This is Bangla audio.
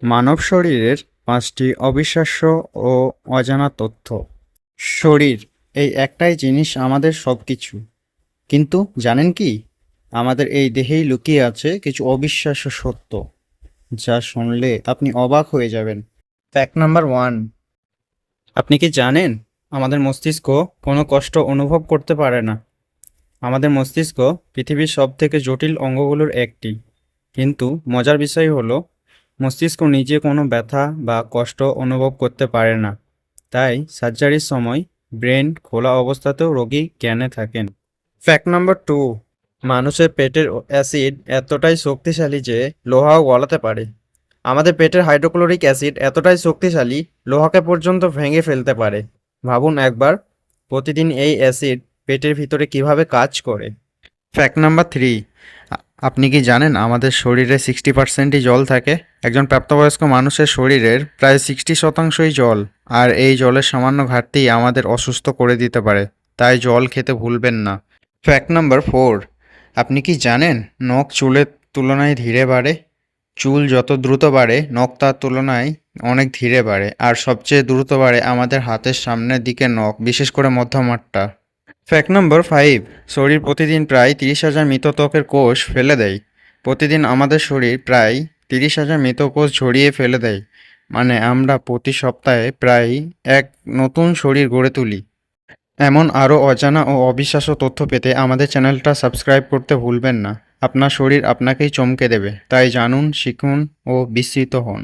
মানব শরীরের ৫টি অবিশ্বাস্য ও অজানা তথ্য। শরীর, এই একটাই জিনিস আমাদের সবকিছু। কিন্তু জানেন কি? আমাদের এই দেহেই লুকিয়ে আছে কিছু অবিশ্বাস্য সত্য, যা শুনলে আপনি অবাক হয়ে যাবেন। ফ্যাক্ট নাম্বার 1, আপনি কি জানেন আমাদের মস্তিষ্ক কোনো কষ্ট অনুভব করতে পারে না? আমাদের মস্তিষ্ক পৃথিবীর সবথেকে জটিল অঙ্গগুলোর একটি। কিন্তু মজার বিষয় হলো, মস্তিষ্ক নিজে কোনো ব্যথা বা কষ্ট অনুভব করতে পারে না। তাই সার্জারির সময় ব্রেন খোলা অবস্থাতেও রোগী জ্ঞানে থাকেন। ফ্যাক্ট নাম্বার 2, মানুষের পেটের অ্যাসিড এতটাই শক্তিশালী যে লোহাও গলাতে পারে। আমাদের পেটের হাইড্রোক্লোরিক অ্যাসিড এতটাই শক্তিশালী, লোহাকে পর্যন্ত ভেঙে ফেলতে পারে। ভাবুন একবার, প্রতিদিন এই অ্যাসিড পেটের ভিতরে কিভাবে কাজ করে। ফ্যাক্ট নাম্বার 3, আপনি কি জানেন আমাদের শরীরে 60%ই জল থাকে? একজন প্রাপ্তবয়স্ক মানুষের শরীরের প্রায় 60%ই জল, আর এই জলের সামান্য ঘাটতি আমাদের অসুস্থ করে দিতে পারে। তাই জল খেতে ভুলবেন না। ফ্যাক্ট নাম্বার 4, আপনি কি জানেন নখ চুলের তুলনায় ধীরে বাড়ে? চুল যত দ্রুত বাড়ে, নখ তার তুলনায় অনেক ধীরে বাড়ে, আর সবচেয়ে দ্রুত বাড়ে আমাদের হাতের সামনের দিকে নখ, বিশেষ করে মধ্যমাঠটা। ফ্যাক্ট নম্বর 5, শরীর প্রতিদিন প্রায় 30,000 মৃত ত্বকের কোষ ফেলে দেয়। প্রতিদিন আমাদের শরীর প্রায় 30,000 মৃত কোষ ঝরিয়ে ফেলে দেয়। মানে আমরা প্রতি সপ্তাহে প্রায় এক নতুন শরীর গড়ে তুলি। এমন আরও অজানা ও অবিশ্বাস্য তথ্য পেতে আমাদের চ্যানেলটা সাবস্ক্রাইব করতে ভুলবেন না। আপনার শরীর আপনাকেই চমকে দেবে, তাই জানুন, শিখুন ও বিস্মিত হন।